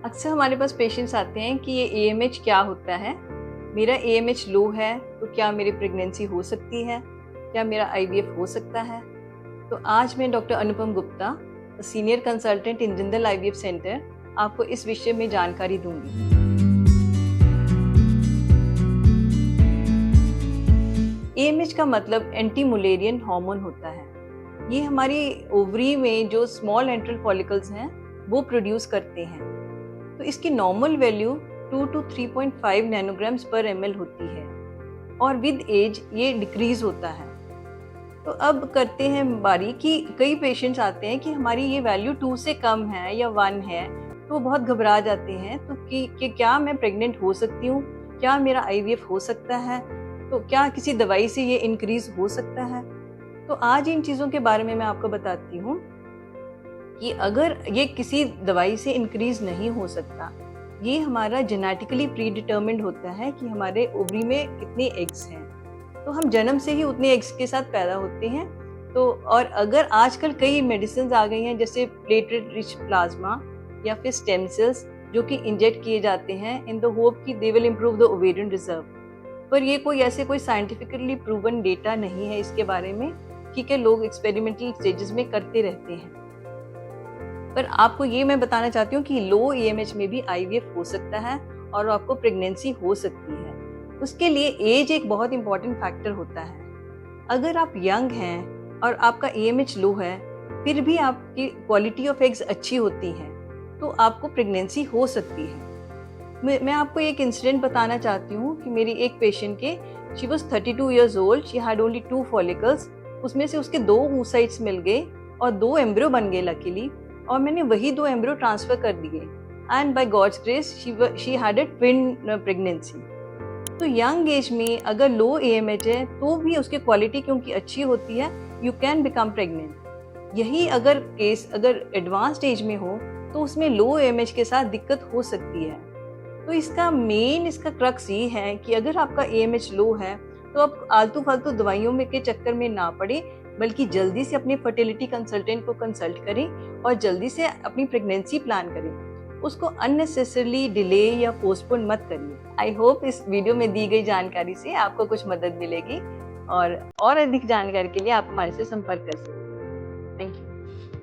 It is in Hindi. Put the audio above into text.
अक्सर हमारे पास पेशेंट्स आते हैं कि ये एएमएच क्या होता है। मेरा एएमएच लो है तो क्या मेरी प्रेगनेंसी हो सकती है, क्या मेरा आईवीएफ हो सकता है। तो आज मैं डॉक्टर अनुपम गुप्ता, सीनियर कंसल्टेंट इन जिंदल आईवीएफ सेंटर, आपको इस विषय में जानकारी दूंगी। एएमएच का मतलब एंटी मुलेरियन हार्मोन होता है। ये हमारी ओवरी में जो स्मॉल एंट्रल फॉलिकल्स हैं वो प्रोड्यूस करते हैं। तो इसकी नॉर्मल वैल्यू 2 to 3.5 नैनोग्राम्स पर ml होती है और विद एज ये डिक्रीज होता है। तो अब करते हैं बारी कि कई पेशेंट्स आते हैं कि हमारी ये वैल्यू 2 से कम है या 1 है, तो वो बहुत घबरा जाते हैं। तो कि क्या मैं प्रेग्नेंट हो सकती हूँ, क्या मेरा आईवीएफ हो सकता है, तो क्या किसी दवाई से ये इंक्रीज हो सकता है। तो आज इन चीज़ों के बारे में मैं आपको बताती हूँ कि अगर ये किसी दवाई से इंक्रीज नहीं हो सकता, ये हमारा जेनेटिकली प्री डिटर्मिन्ड होता है कि हमारे ओवरी में कितने एग्स हैं। तो हम जन्म से ही उतने एग्स के साथ पैदा होते हैं। तो और अगर आजकल कई मेडिसिन आ गई हैं जैसे प्लेटलेट रिच प्लाज्मा या फिर स्टेम सेल्स जो कि इंजेक्ट किए जाते हैं इन द होप कि they will improve the ovarian reserve. पर ये कोई साइंटिफिकली प्रूवन डेटा नहीं है इसके बारे में कि लोग एक्सपेरिमेंटल स्टेजेस में करते रहते हैं। पर आपको ये मैं बताना चाहती हूँ कि लो एएमएच में भी आईवीएफ हो सकता है और आपको प्रेगनेंसी हो सकती है। उसके लिए एज एक बहुत इंपॉर्टेंट फैक्टर होता है। अगर आप यंग हैं और आपका एएमएच लो है, फिर भी आपकी क्वालिटी ऑफ एग्स अच्छी होती है, तो आपको प्रेगनेंसी हो सकती है। मैं आपको एक इंसिडेंट बताना चाहती हूँ कि मेरी एक पेशेंट के, she was 32 years old, she had only 2 follicles. उसमें से उसके 2 oocytes मिल गए और 2 एम्ब्रियो बन गए लकीली, और मैंने वही 2 एम्ब्रियो ट्रांसफर कर दिए and by God's grace she had a twin pregnancy. तो यंग एज में अगर लो एएमएच है तो भी उसकी क्वालिटी क्योंकि अच्छी होती है, यू कैन बिकम प्रेग्नेंट। यही अगर केस अगर एडवांस्ड एज में हो तो उसमें लो एएमएच के साथ दिक्कत हो सकती है। तो इसका क्रक्स ये है कि अगर आपका एएमएच लो है तो आप आलतू फालतू दवाइयों में के चक्कर में ना पड़े, बल्कि जल्दी से अपने फर्टिलिटी कंसल्टेंट को कंसल्ट करें और जल्दी से अपनी प्रेगनेंसी प्लान करें। उसको अननेसेसरली डिले या पोस्टपोन मत करिए। आई होप इस वीडियो में दी गई जानकारी से आपको कुछ मदद मिलेगी, और अधिक जानकारी के लिए आप हमारे से संपर्क कर सकते हैं। Thank you.